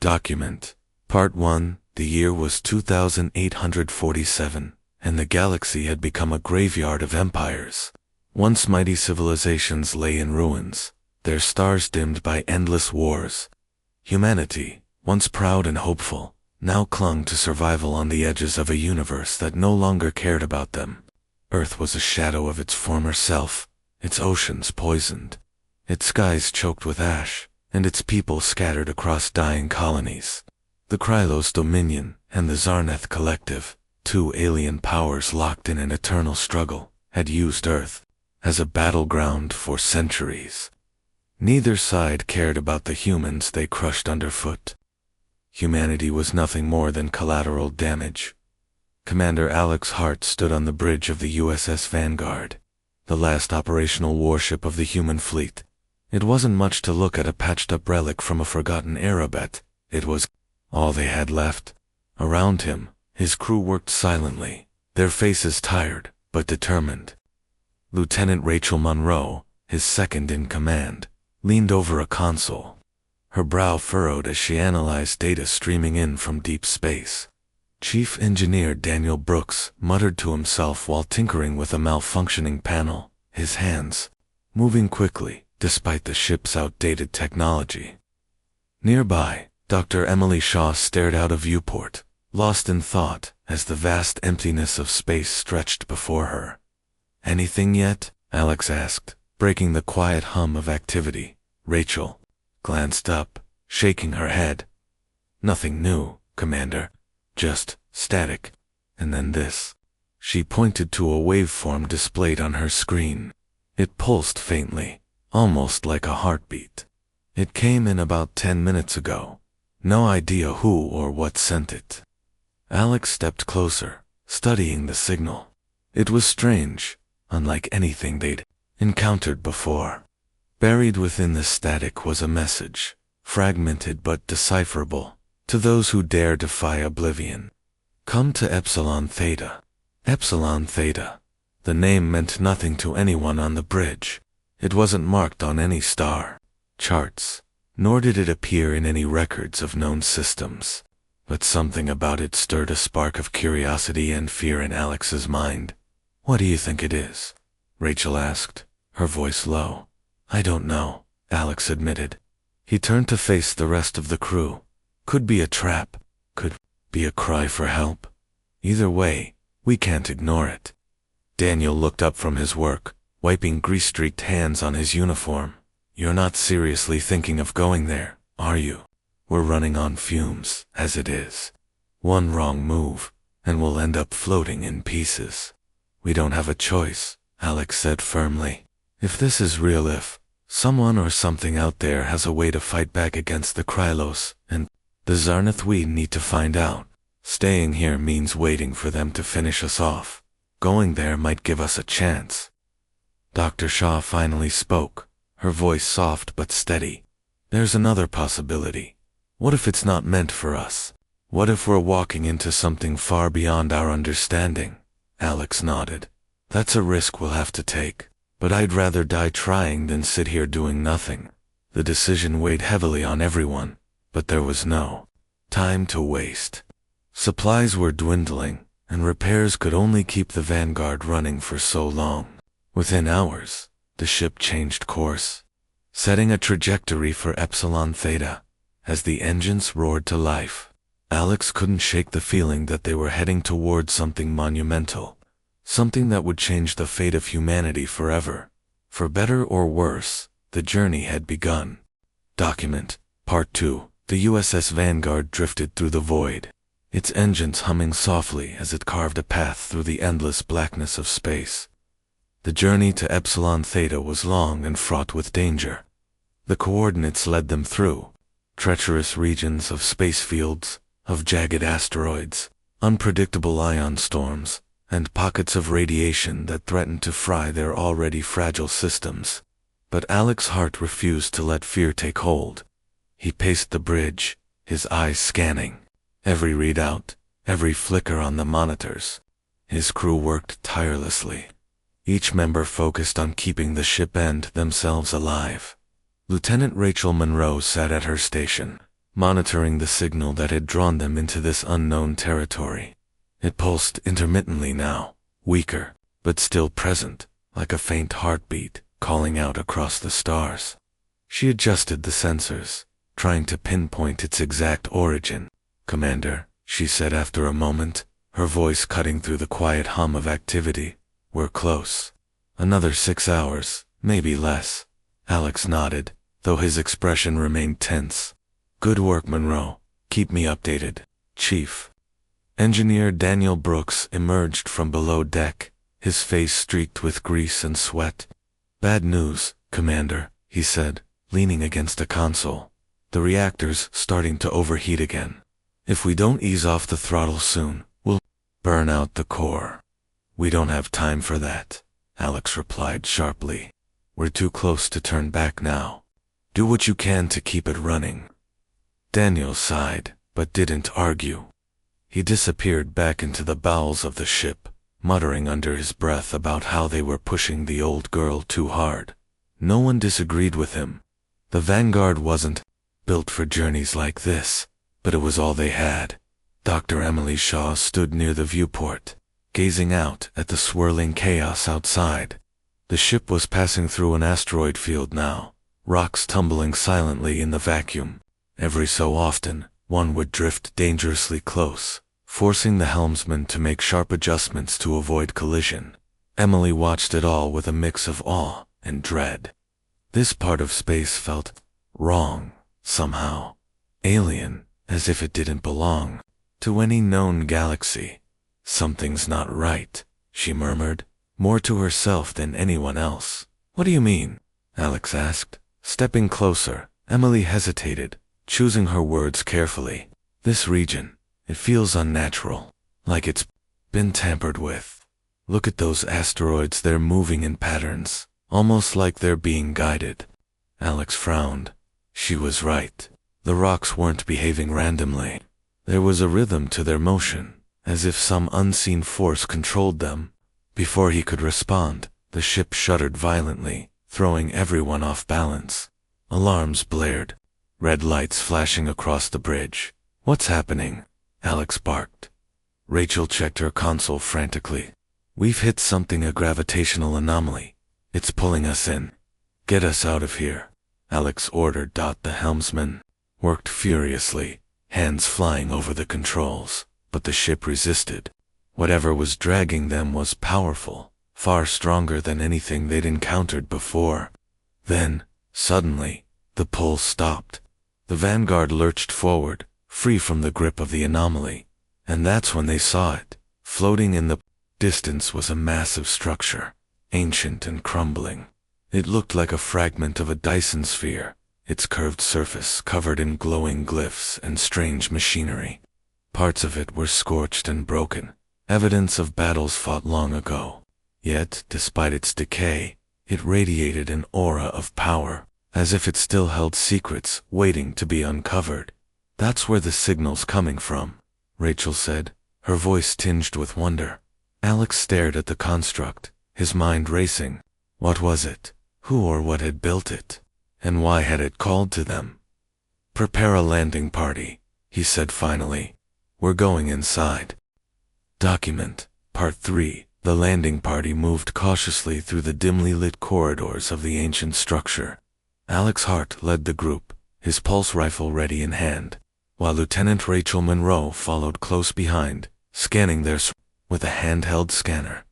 Document. Part 1. The year was 2847, and the galaxy had become a graveyard of empires. Once mighty civilizations lay in ruins, their stars dimmed by endless wars. Humanity, once proud and hopeful, now clung to survival on the edges of a universe that no longer cared about them. Earth was a shadow of its former self, its oceans poisoned, its skies choked with ash, and its people scattered across dying colonies. The Krylos Dominion and the Zarneth Collective, two alien powers locked in an eternal struggle, had used Earth as a battleground for centuries. Neither side cared about the humans they crushed underfoot. Humanity was nothing more than collateral damage. Commander Alex Hart stood on the bridge of the USS Vanguard, the last operational warship of the human fleet. It wasn't much to look at, a patched-up relic from a forgotten era, but it was all they had left. Around him, his crew worked silently, their faces tired but determined. Lieutenant Rachel Monroe, his second in command, leaned over a console, her brow furrowed as she analyzed data streaming in from deep space. Chief Engineer Daniel Brooks muttered to himself while tinkering with a malfunctioning panel, his hands moving quickly despite the ship's outdated technology. Nearby, Dr. Emily Shaw stared out a viewport, lost in thought as the vast emptiness of space stretched before her. "Anything yet?" Alex asked, breaking the quiet hum of activity. Rachel glanced up, shaking her head. "Nothing new, Commander. Just static. And then this." She pointed to a waveform displayed on her screen. It pulsed faintly, almost like a heartbeat. "It came in about 10 minutes ago. No idea who or what sent it." Alex stepped closer, studying the signal. It was strange, unlike anything they'd encountered before. Buried within the static was a message, fragmented but decipherable, to those who dare defy oblivion. "Come to Epsilon Theta." Epsilon Theta. The name meant nothing to anyone on the bridge. It wasn't marked on any star charts, nor did it appear in any records of known systems. But something about it stirred a spark of curiosity and fear in Alex's mind. "What do you think it is?" Rachel asked, her voice low. "I don't know," Alex admitted. He turned to face the rest of the crew. "Could be a trap, could be a cry for help. Either way, we can't ignore it." Daniel looked up from his work, wiping grease-streaked hands on his uniform. "You're not seriously thinking of going there, are you? We're running on fumes, as it is. One wrong move, and we'll end up floating in pieces." "We don't have a choice," Alex said firmly. "If this is real, if someone or something out there has a way to fight back against the Krylos and the Zarneth, we need to find out. Staying here means waiting for them to finish us off. Going there might give us a chance." Dr. Shaw finally spoke, her voice soft but steady. "There's another possibility. What if it's not meant for us? What if we're walking into something far beyond our understanding?" Alex nodded. "That's a risk we'll have to take, but I'd rather die trying than sit here doing nothing." The decision weighed heavily on everyone, but there was no time to waste. Supplies were dwindling, and repairs could only keep the Vanguard running for so long. Within hours, the ship changed course, setting a trajectory for Epsilon Theta. As the engines roared to life, Alex couldn't shake the feeling that they were heading toward something monumental, something that would change the fate of humanity forever. For better or worse, the journey had begun. Document. Part 2. The USS Vanguard drifted through the void, its engines humming softly as it carved a path through the endless blackness of space. The journey to Epsilon Theta was long and fraught with danger. The coordinates led them through treacherous regions of space fields, of jagged asteroids, unpredictable ion storms, and pockets of radiation that threatened to fry their already fragile systems. But Alex Hart refused to let fear take hold. He paced the bridge, his eyes scanning every readout, every flicker on the monitors. His crew worked tirelessly, each member focused on keeping the ship and themselves alive. Lieutenant Rachel Monroe sat at her station, monitoring the signal that had drawn them into this unknown territory. It pulsed intermittently now, weaker, but still present, like a faint heartbeat, calling out across the stars. She adjusted the sensors, trying to pinpoint its exact origin. "Commander," she said after a moment, her voice cutting through the quiet hum of activity, "we're close. Another 6 hours, maybe less." Alex nodded, though his expression remained tense. "Good work, Monroe. Keep me updated, Chief." Engineer Daniel Brooks emerged from below deck, his face streaked with grease and sweat. "Bad news, Commander," he said, leaning against a console. "The reactor's starting to overheat again. If we don't ease off the throttle soon, we'll burn out the core." "We don't have time for that," Alex replied sharply. "We're too close to turn back now. Do what you can to keep it running." Daniel sighed, but didn't argue. He disappeared back into the bowels of the ship, muttering under his breath about how they were pushing the old girl too hard. No one disagreed with him. The Vanguard wasn't built for journeys like this, but it was all they had. Dr. Emily Shaw stood near the viewport, gazing out at the swirling chaos outside. The ship was passing through an asteroid field now, rocks tumbling silently in the vacuum. Every so often, one would drift dangerously close, forcing the helmsman to make sharp adjustments to avoid collision. Emily watched it all with a mix of awe and dread. This part of space felt wrong, somehow. Alien, as if it didn't belong to any known galaxy. "Something's not right," she murmured, more to herself than anyone else. "What do you mean?" Alex asked. Stepping closer, Emily hesitated, choosing her words carefully. "This region, it feels unnatural, like it's been tampered with. Look at those asteroids, they're moving in patterns, almost like they're being guided." Alex frowned. She was right. The rocks weren't behaving randomly. There was a rhythm to their motion, as if some unseen force controlled them. Before he could respond, the ship shuddered violently, throwing everyone off balance. Alarms blared, red lights flashing across the bridge. "What's happening?" Alex barked. Rachel checked her console frantically. "We've hit something, a gravitational anomaly. It's pulling us in. Get us out of here," Alex ordered. The helmsman worked furiously, hands flying over the controls, but the ship resisted. Whatever was dragging them was powerful, far stronger than anything they'd encountered before. Then, suddenly, the pull stopped. The Vanguard lurched forward, free from the grip of the anomaly, and that's when they saw it. Floating in the distance was a massive structure, ancient and crumbling. It looked like a fragment of a Dyson sphere, its curved surface covered in glowing glyphs and strange machinery. Parts of it were scorched and broken, evidence of battles fought long ago. Yet, despite its decay, it radiated an aura of power, as if it still held secrets waiting to be uncovered. "That's where the signal's coming from," Rachel said, her voice tinged with wonder. Alex stared at the construct, his mind racing. What was it? Who or what had built it? And why had it called to them? "Prepare a landing party," he said finally. "We're going inside." Document, Part 3. The landing party moved cautiously through the dimly lit corridors of the ancient structure. Alex Hart led the group, his pulse rifle ready in hand, while Lieutenant Rachel Monroe followed close behind, scanning their with a handheld scanner.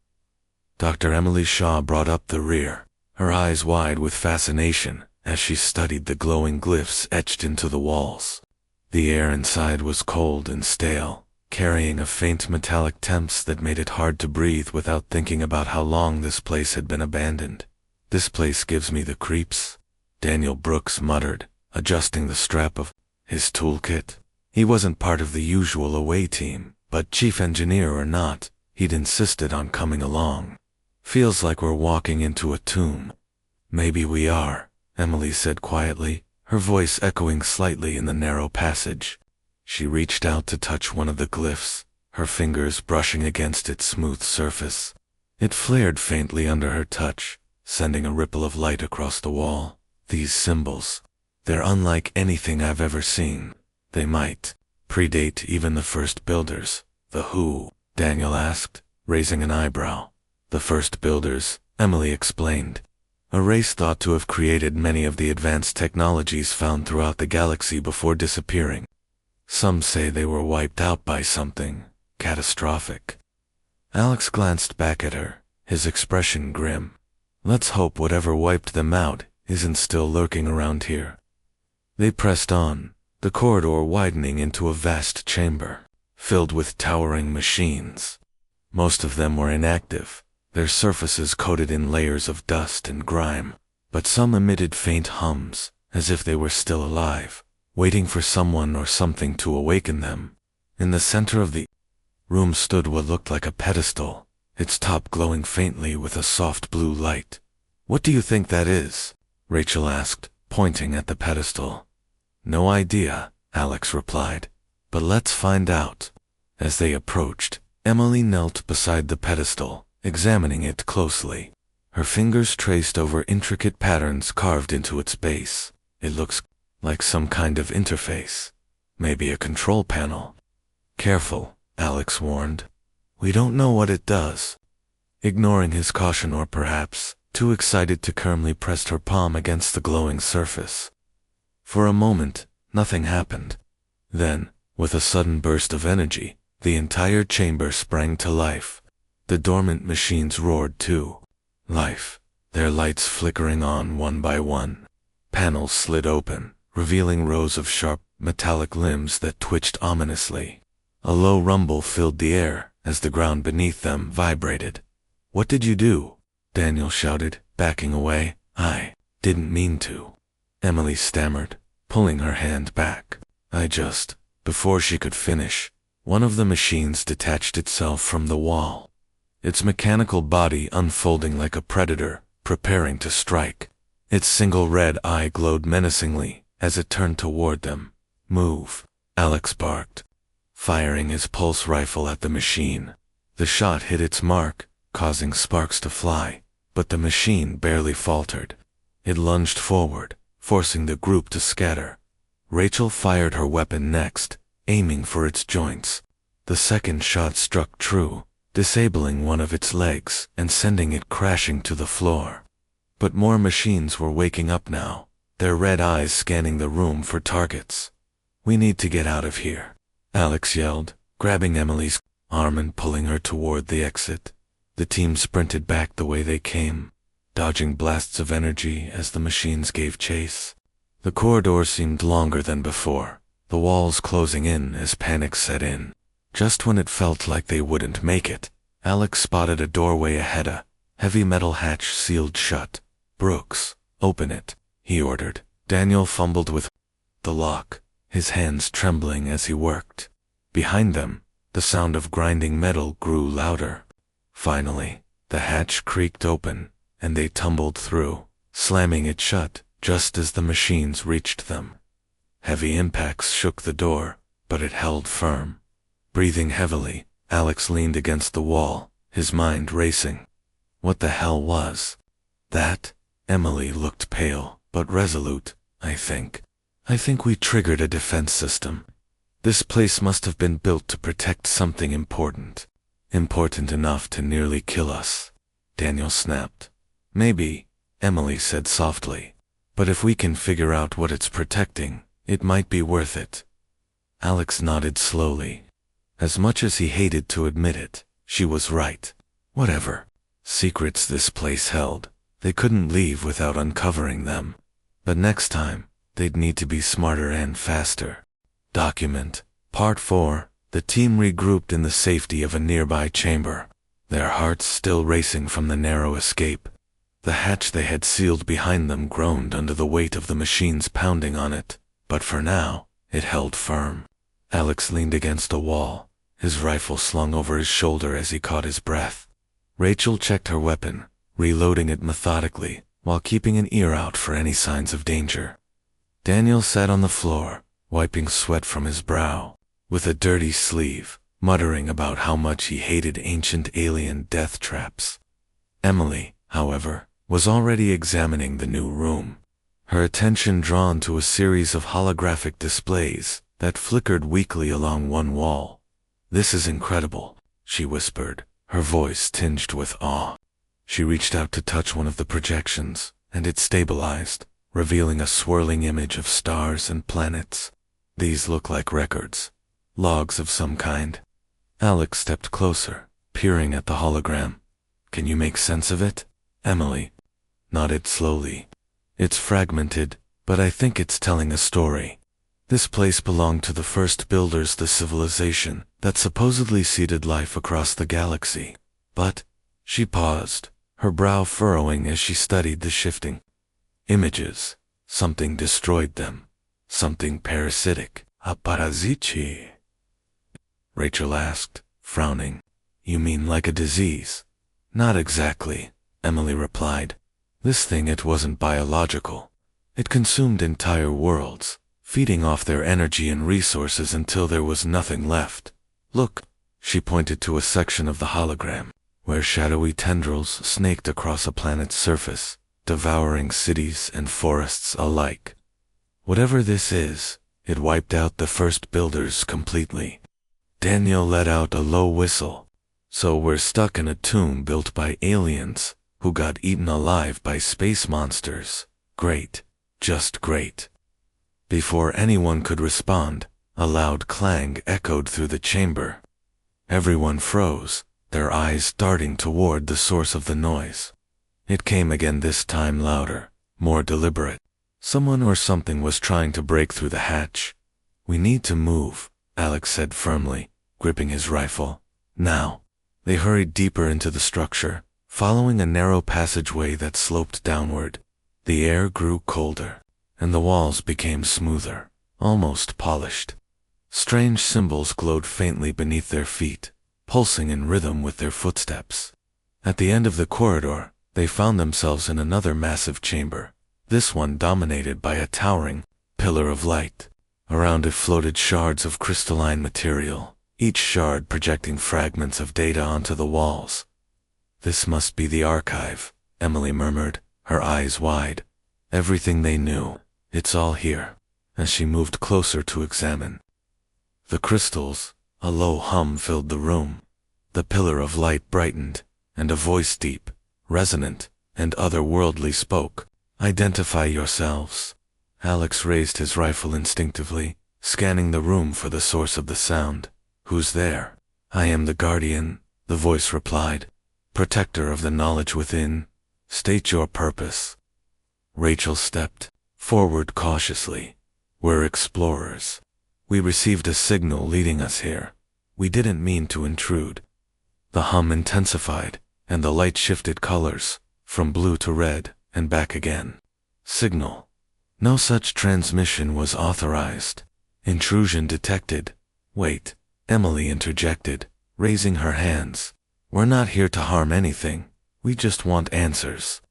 Dr. Emily Shaw brought up the rear, her eyes wide with fascination as she studied the glowing glyphs etched into the walls. The air inside was cold and stale, carrying a faint metallic temps that made it hard to breathe without thinking about how long this place had been abandoned. "This place gives me the creeps," Daniel Brooks muttered, adjusting the strap of his toolkit. He wasn't part of the usual away team, but chief engineer or not, he'd insisted on coming along. "Feels like we're walking into a tomb." "Maybe we are," Emily said quietly, her voice echoing slightly in the narrow passage. She reached out to touch one of the glyphs, her fingers brushing against its smooth surface. It flared faintly under her touch, sending a ripple of light across the wall. "These symbols, they're unlike anything I've ever seen." They might predate even the first builders. The who? Daniel asked, raising an eyebrow. The first builders, Emily explained. A race thought to have created many of the advanced technologies found throughout the galaxy before disappearing. Some say they were wiped out by something catastrophic. Alex glanced back at her, his expression grim. Let's hope whatever wiped them out isn't still lurking around here. They pressed on, the corridor widening into a vast chamber, filled with towering machines. Most of them were inactive, their surfaces coated in layers of dust and grime, but some emitted faint hums, as if they were still alive, waiting for someone or something to awaken them. In the center of the room stood what looked like a pedestal, its top glowing faintly with a soft blue light. What do you think that is? Rachel asked, pointing at the pedestal. No idea, Alex replied, but let's find out. As they approached, Emily knelt beside the pedestal, examining it closely. Her fingers traced over intricate patterns carved into its base. It looks like some kind of interface. Maybe a control panel. Careful, Alex warned. We don't know what it does. Ignoring his caution, or perhaps too excited to calmly pressed her palm against the glowing surface. For a moment, nothing happened. Then, with a sudden burst of energy, the entire chamber sprang to life. The dormant machines roared too. Life, their lights flickering on one by one. Panels slid open, revealing rows of sharp, metallic limbs that twitched ominously. A low rumble filled the air as the ground beneath them vibrated. What did you do? Daniel shouted, backing away. I didn't mean to. Emily stammered, pulling her hand back. Before she could finish, one of the machines detached itself from the wall, its mechanical body unfolding like a predator, preparing to strike. Its single red eye glowed menacingly as it turned toward them. Move, Alex barked, firing his pulse rifle at the machine. The shot hit its mark, causing sparks to fly, but the machine barely faltered. It lunged forward, forcing the group to scatter. Rachel fired her weapon next, aiming for its joints. The second shot struck true, disabling one of its legs and sending it crashing to the floor. But more machines were waking up now, their red eyes scanning the room for targets. We need to get out of here, Alex yelled, grabbing Emily's arm and pulling her toward the exit. The team sprinted back the way they came, dodging blasts of energy as the machines gave chase. The corridor seemed longer than before, the walls closing in as panic set in. Just when it felt like they wouldn't make it, Alex spotted a doorway ahead, a heavy metal hatch sealed shut. Brooks, open it, he ordered. Daniel fumbled with the lock, his hands trembling as he worked. Behind them, the sound of grinding metal grew louder. Finally, the hatch creaked open, and they tumbled through, slamming it shut just as the machines reached them. Heavy impacts shook the door, but it held firm. Breathing heavily, Alex leaned against the wall, his mind racing. What the hell was that? Emily looked pale, but resolute. I think we triggered a defense system. This place must have been built to protect something important. Important enough to nearly kill us. Daniel snapped. Maybe, Emily said softly. But if we can figure out what it's protecting, it might be worth it. Alex nodded slowly. As much as he hated to admit it, she was right. Whatever secrets this place held, they couldn't leave without uncovering them. But next time, they'd need to be smarter and faster. Document. Part 4. The team regrouped in the safety of a nearby chamber, their hearts still racing from the narrow escape. The hatch they had sealed behind them groaned under the weight of the machines pounding on it, but for now, it held firm. Alex leaned against a wall, his rifle slung over his shoulder as he caught his breath. Rachel checked her weapon, reloading it methodically, while keeping an ear out for any signs of danger. Daniel sat on the floor, wiping sweat from his brow, with a dirty sleeve, muttering about how much he hated ancient alien death traps. Emily, however, was already examining the new room, her attention drawn to a series of holographic displays that flickered weakly along one wall. "This is incredible," she whispered, her voice tinged with awe. She reached out to touch one of the projections, and it stabilized, revealing a swirling image of stars and planets. "These look like records. Logs of some kind." Alex stepped closer, peering at the hologram. "Can you make sense of it?" Emily nodded slowly. "It's fragmented, but I think it's telling a story. This place belonged to the first builders, the civilization that supposedly seeded life across the galaxy. But," she paused, her brow furrowing as she studied the shifting images, "something destroyed them. Something parasitic." "A parasite?" Rachel asked, frowning. "You mean like a disease?" "Not exactly," Emily replied. "This thing, it wasn't biological. It consumed entire worlds, feeding off their energy and resources until there was nothing left. Look," she pointed to a section of the hologram, where shadowy tendrils snaked across a planet's surface, devouring cities and forests alike. "Whatever this is, it wiped out the first builders completely." Daniel let out a low whistle. "So we're stuck in a tomb built by aliens who got eaten alive by space monsters. Great. Just great." Before anyone could respond, a loud clang echoed through the chamber. Everyone froze, their eyes darting toward the source of the noise. It came again, this time louder, more deliberate. Someone or something was trying to break through the hatch. "We need to move," Alex said firmly, gripping his rifle. "Now." They hurried deeper into the structure, following a narrow passageway that sloped downward. The air grew colder, and the walls became smoother, almost polished. Strange symbols glowed faintly beneath their feet, pulsing in rhythm with their footsteps. At the end of the corridor, they found themselves in another massive chamber, this one dominated by a towering pillar of light. Around it floated shards of crystalline material, each shard projecting fragments of data onto the walls. "This must be the archive," Emily murmured, her eyes wide. "Everything they knew, it's all here," as she moved closer to examine. The crystals, a low hum filled the room. The pillar of light brightened, and a voice deep, resonant, and otherworldly spoke. "Identify yourselves." Alex raised his rifle instinctively, scanning the room for the source of the sound. "Who's there?" "I am the Guardian," the voice replied. "Protector of the knowledge within. State your purpose." Rachel stepped forward cautiously. "We're explorers. We received a signal leading us here. We didn't mean to intrude." The hum intensified, and the light shifted colors, from blue to red, and back again. "Signal. No such transmission was authorized. Intrusion detected." "Wait," Emily interjected, raising her hands. "We're not here to harm anything. We just want answers.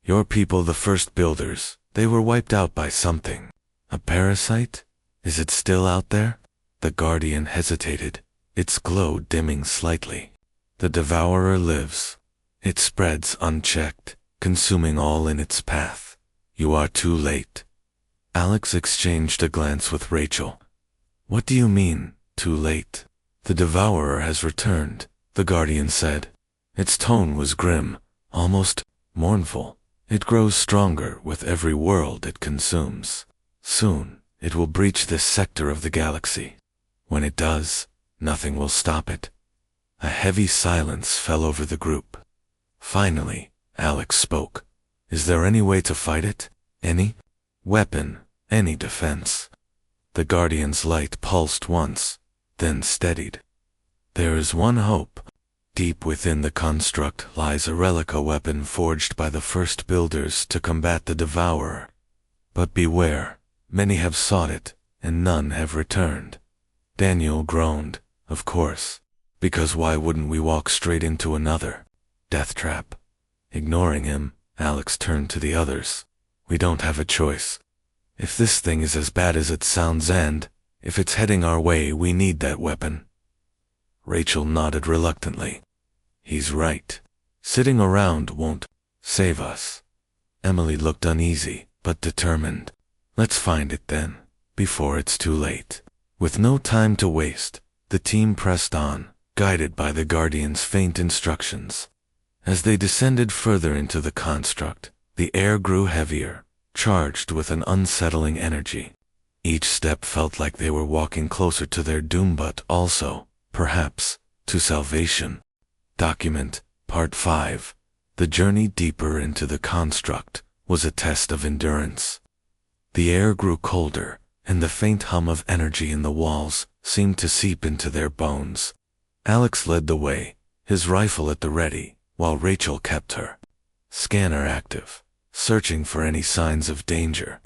Your people, the first builders, they were wiped out by something. A parasite? Is it still out there?" The Guardian hesitated, its glow dimming slightly. "The Devourer lives. It spreads unchecked, consuming all in its path. You are too late." Alex exchanged a glance with Rachel. "What do you mean, too late?" "The Devourer has returned," the Guardian said. Its tone was grim, almost mournful. "It grows stronger with every world it consumes. Soon, it will breach this sector of the galaxy. When it does, nothing will stop it." A heavy silence fell over the group. Finally, Alex spoke. "Is there any way to fight it? Any weapon, any defense?" The Guardian's light pulsed once, then steadied. "There is one hope. Deep within the construct lies a relic, a weapon forged by the first builders to combat the Devourer. But beware, many have sought it, and none have returned." Daniel groaned. "Of course. Because why wouldn't we walk straight into another death trap?" Ignoring him, Alex turned to the others. "We don't have a choice. If this thing is as bad as it sounds, and if it's heading our way, we need that weapon." Rachel nodded reluctantly. "He's right. Sitting around won't save us." Emily looked uneasy, but determined. "Let's find it then, before it's too late." With no time to waste, the team pressed on, guided by the Guardian's faint instructions. As they descended further into the construct, the air grew heavier, charged with an unsettling energy. Each step felt like they were walking closer to their doom, but also, perhaps, to salvation. Document, Part 5. The journey deeper into the construct was a test of endurance. The air grew colder, and the faint hum of energy in the walls seemed to seep into their bones. Alex led the way, his rifle at the ready, while Rachel kept her scanner active, searching for any signs of danger.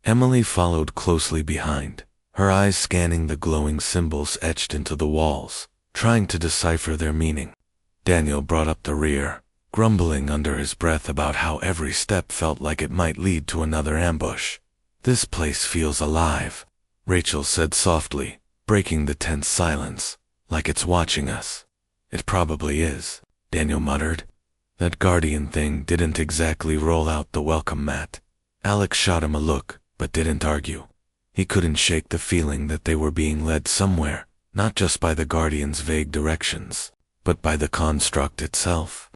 Emily followed closely behind, her eyes scanning the glowing symbols etched into the walls, trying to decipher their meaning. Daniel brought up the rear, grumbling under his breath about how every step felt like it might lead to another ambush. "This place feels alive," Rachel said softly, breaking the tense silence, "like it's watching us." "It probably is," Daniel muttered. That Guardian thing didn't exactly roll out the welcome mat. Alex shot him a look, but didn't argue. He couldn't shake the feeling that they were being led somewhere, not just by the Guardian's vague directions, but by the construct itself.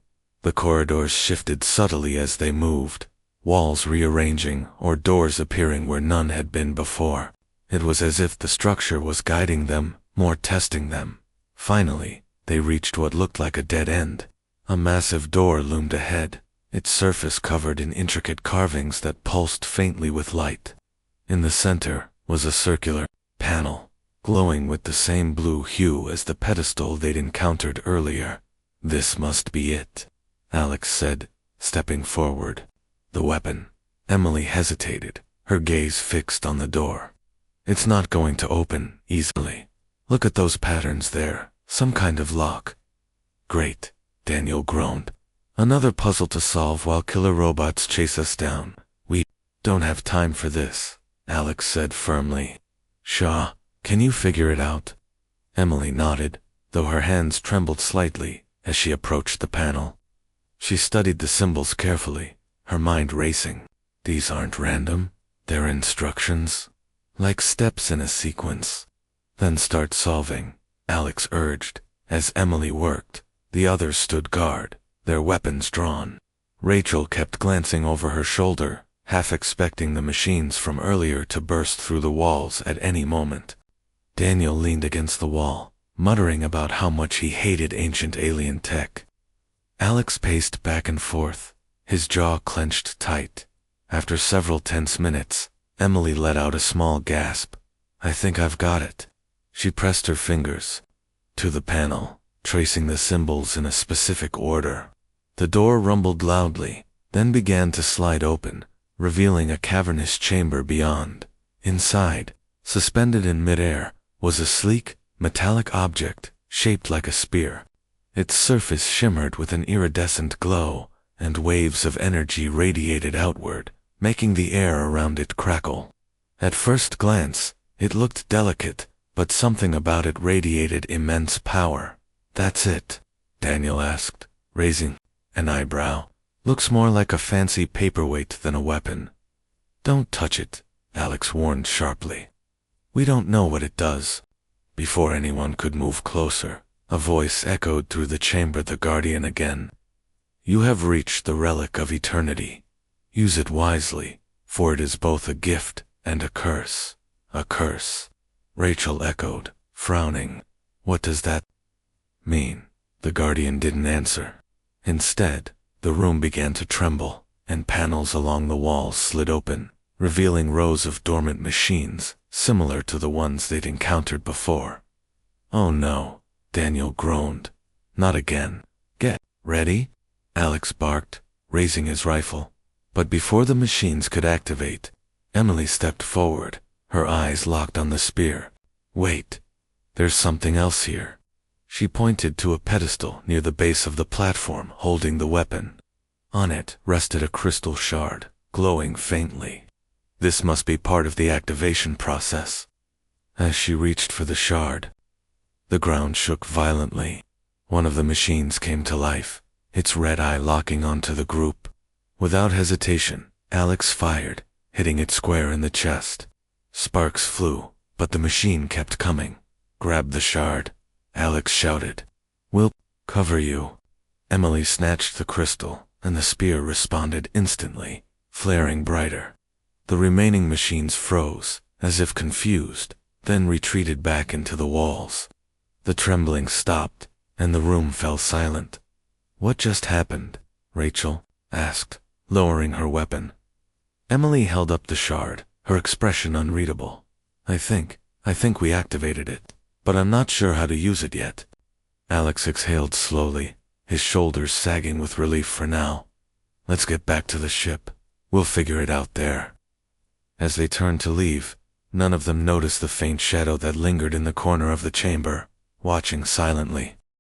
The corridors shifted subtly as they moved, walls rearranging or doors appearing where none had been before. It was as if the structure was guiding them, more testing them. Finally, they reached what looked like a dead end. A massive door loomed ahead, its surface covered in intricate carvings that pulsed faintly with light. In the center was a circular panel, glowing with the same blue hue as the pedestal they'd encountered earlier. "This must be it," Alex said, stepping forward. "The weapon." Emily hesitated, her gaze fixed on the door. "It's not going to open easily. Look at those patterns there, some kind of lock." "Great," Daniel groaned. "Another puzzle to solve while killer robots chase us down." "We don't have time for this," Alex said firmly. "Shaw, can you figure it out?" Emily nodded, though her hands trembled slightly as she approached the panel. She studied the symbols carefully, her mind racing. "These aren't random, they're instructions. Like steps in a sequence." "Then start solving," Alex urged. As Emily worked, the others stood guard, their weapons drawn. Rachel kept glancing over her shoulder, half expecting the machines from earlier to burst through the walls at any moment. Daniel leaned against the wall, muttering about how much he hated ancient alien tech. Alex paced back and forth, his jaw clenched tight. After several tense minutes, Emily let out a small gasp. "I think I've got it." She pressed her fingers to the panel, tracing the symbols in a specific order. The door rumbled loudly, then began to slide open, revealing a cavernous chamber beyond. Inside, suspended in midair, was a sleek, metallic object shaped like a spear. Its surface shimmered with an iridescent glow, and waves of energy radiated outward, making the air around it crackle. At first glance, it looked delicate, but something about it radiated immense power. "That's it?" Daniel asked, raising an eyebrow. "Looks more like a fancy paperweight than a weapon." "Don't touch it," Alex warned sharply. "We don't know what it does." Before anyone could move closer, a voice echoed through the chamber the Guardian again. "You have reached the relic of eternity. Use it wisely, for it is both a gift and a curse." "A curse," Rachel echoed, frowning. "What does that mean?" The Guardian didn't answer. Instead, the room began to tremble, and panels along the walls slid open, revealing rows of dormant machines, similar to the ones they'd encountered before. "Oh no," Daniel groaned. "Not again." "Get ready," Alex barked, raising his rifle. But before the machines could activate, Emily stepped forward, her eyes locked on the spear. "Wait, there's something else here." She pointed to a pedestal near the base of the platform holding the weapon. On it rested a crystal shard, glowing faintly. This must be part of the activation process. As she reached for the shard, the ground shook violently. One of the machines came to life, its red eye locking onto the group. Without hesitation, Alex fired, hitting it square in the chest. Sparks flew, But the machine kept coming. "Grab the shard," Alex shouted. "We'll cover you." Emily snatched the crystal, and the spear responded instantly, flaring brighter. The remaining machines froze, as if confused, then retreated back into the walls. The trembling stopped, and the room fell silent. "What just happened?" Rachel asked, lowering her weapon. Emily held up the shard, her expression unreadable. I think we activated it, but I'm not sure how to use it yet." Alex exhaled slowly, his shoulders sagging with relief for now. "Let's get back to the ship. We'll figure it out there." As they turned to leave, none of them noticed the faint shadow that lingered in the corner of the chamber, watching silently.